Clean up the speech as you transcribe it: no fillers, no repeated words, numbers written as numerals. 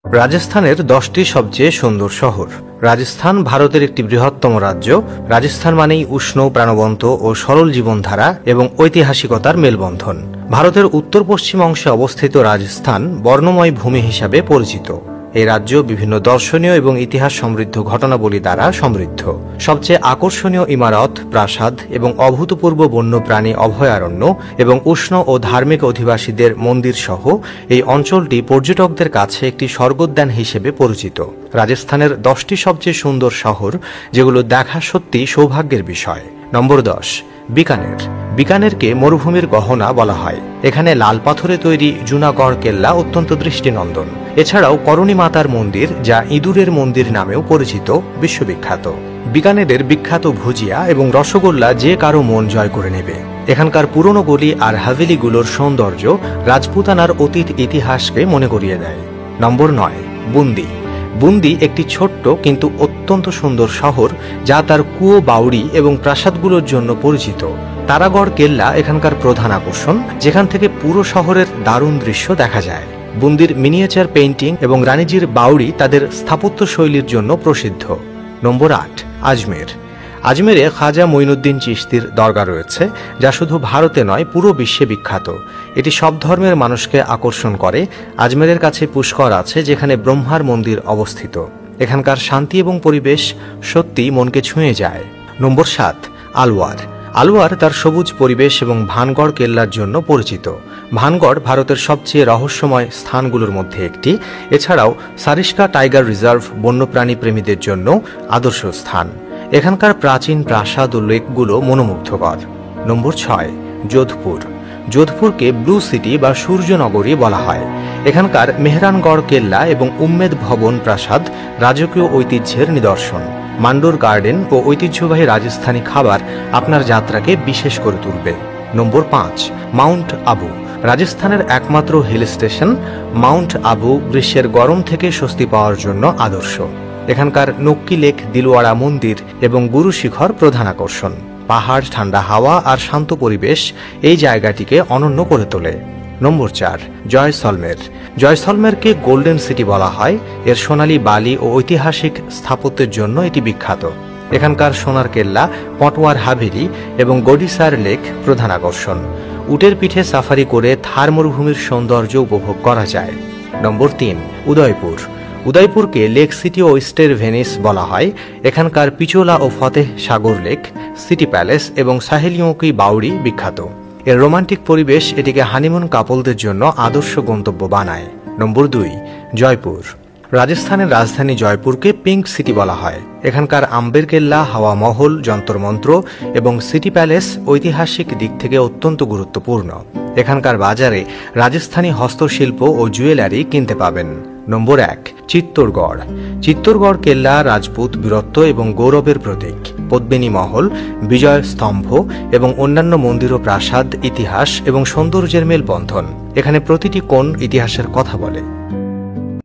রাজস্থানের 10টি সবচেয়ে সুন্দর শহর। রাজস্থান ভারতের একটি বৃহত্তম রাজ্য। রাজস্থান মানেই উষ্ণ, প্রাণবন্ত ও সরল জীবনধারা এবং ঐতিহাসিকতার মেলবন্ধন। ভারতের উত্তর পশ্চিম অংশে অবস্থিত রাজস্থান বর্ণময় ভূমি হিসাবে পরিচিত। এই রাজ্য বিভিন্ন দর্শনীয় এবং ইতিহাস সমৃদ্ধ ঘটনাবলী দ্বারা সমৃদ্ধ। সবচেয়ে আকর্ষণীয় ইমারত, প্রাসাদ এবং অভূতপূর্ব বন্যপ্রাণী অভয়ারণ্য এবং উষ্ণ ও ধার্মিক অধিবাসীদের মন্দির সহ এই অঞ্চলটি পর্যটকদের কাছে একটি স্বর্গোদ্যান হিসেবে পরিচিত। রাজস্থানের 10টি সবচেয়ে সুন্দর শহর, যেগুলো দেখা সত্যি সৌভাগ্যের বিষয়। নম্বর 10, বিকানের। বিকানেরকে মরুভূমির গহনা বলা হয়। এখানে লাল পাথরে তৈরি জুনাগড় কেল্লা অত্যন্ত দৃষ্টিনন্দন। এছাড়াও করণী মাতার মন্দির, যা ইঁদুরের মন্দির নামেও পরিচিত, বিশ্ববিখ্যাত। বিকানেরের বিখ্যাত ভুজিয়া এবং রসগোল্লা যে কারো মন জয় করে নেবে। এখানকার পুরনো গলি আর হাভেলিগুলোর সৌন্দর্য রাজপুতানার অতীত ইতিহাসকে মনে করিয়ে দেয়। নম্বর 9, বুন্দি। বুন্দি একটি ছোট্ট কিন্তু অত্যন্ত সুন্দর শহর, যা তার কুয়ো, বাউড়ি এবং প্রাসাদগুলোর জন্য পরিচিত। তারাগড় কেল্লা এখানকার প্রধান আকর্ষণ, যেখান থেকে পুরো শহরের দারুণ দৃশ্য দেখা যায়। বুন্দির মিনিয়েচার পেইন্টিং এবং রানীজির বাউড়ি তাদের স্থাপত্য শৈলীর জন্য প্রসিদ্ধ। নম্বর 8, আজমের। আজমেরে খাজা মঈনুদ্দিন চিশতির দরগা রয়েছে, যা শুধু ভারতে নয়, পুরো বিশ্বে বিখ্যাত। এটি সব ধর্মের মানুষকে আকর্ষণ করে। আজমেরের কাছে পুষ্কর আছে, যেখানে ব্রহ্মার মন্দির অবস্থিত। এখানকার শান্তি এবং পরিবেশ সত্যি মনকে ছুঁয়ে যায়। নম্বর 7, আলওয়ার। আলওয়ার তার সবুজ পরিবেশ এবং ভানগড় কেল্লার জন্য পরিচিত। ভানগড় ভারতের সবচেয়ে রহস্যময় স্থানগুলোর মধ্যে একটি। এছাড়াও সারিস্কা টাইগার রিজার্ভ বন্যপ্রাণী প্রেমীদের জন্য আদর্শ স্থান। এখানকার প্রাচীন প্রাসাদ ও লেকগুলো মনোমুগ্ধকর। নম্বর 6, যোধপুর। যোধপুরকে ব্লু সিটি বা সূর্যনগরী বলা হয়। এখানকার মেহরানগড় কেল্লা এবং উম্মেদ ভবন প্রাসাদ রাজকীয় ঐতিহ্যের নিদর্শন। মান্ডোর গার্ডেন ও ঐতিহ্যবাহী রাজস্থানী খাবার আপনার যাত্রাকে বিশেষ করে তুলবে। নম্বর 5, মাউন্ট আবু। রাজস্থানের একমাত্র হিল স্টেশন মাউন্ট আবু গ্রীষ্মের গরম থেকে স্বস্তি পাওয়ার জন্য আদর্শ। এখানকার নক্কি লেক, দিলওয়াড়া মন্দির এবং গুরু শিখর প্রধান আকর্ষণ। পাহাড়, ঠান্ডা হাওয়া আর শান্ত পরিবেশ এই জায়গাটিকে অনন্য করে তোলে। নম্বর 4, জয়সলমের। জয়সলমেরকে গোল্ডেন সিটি বলা হয়। এর সোনালী বালি ও ঐতিহাসিক স্থাপত্যের জন্য এটি বিখ্যাত। এখানকার সোনার কেল্লা, পটওয়ার হাভেলি এবং গডিসার লেক প্রধান আকর্ষণ। উটের পিঠে সাফারি করে থার মরুভূমির সৌন্দর্য উপভোগ করা যায়। নম্বর 3, উদয়পুর। উদয়পুরকে লেক সিটি ও ওয়েস্টের ভেনিস বলা হয়। এখানকার পিচোলা ও ফতেহ সাগর লেক, সিটি প্যালেস এবং সাহেলিয়কি বাউড়ি বিখ্যাত। এর রোমান্টিক পরিবেশ এটিকে হানিমুন কাপলদের জন্য আদর্শ গন্তব্য বানায়। নম্বর 2, জয়পুর। রাজস্থানের রাজধানী জয়পুরকে পিঙ্ক সিটি বলা হয়। এখানকার আম্বের কেল্লা, হাওয়া মহল, যন্তর মন্ত্র এবং সিটি প্যালেস ঐতিহাসিক দিক থেকে অত্যন্ত গুরুত্বপূর্ণ। এখানকার বাজারে রাজস্থানী হস্তশিল্প ও জুয়েলারি কিনতে পাবেন। নম্বর 1, চিত্তরগড়। চিত্তরগড় কেল্লা রাজপুত বীরত্ব এবং গৌরবের প্রতীক। পদ্মিনী মহল, বিজয় স্তম্ভ এবং অন্যান্য মন্দির ও প্রাসাদ ইতিহাস এবং সৌন্দর্যের মেলবন্ধন। এখানে প্রতিটি কোণ ইতিহাসের কথা বলে।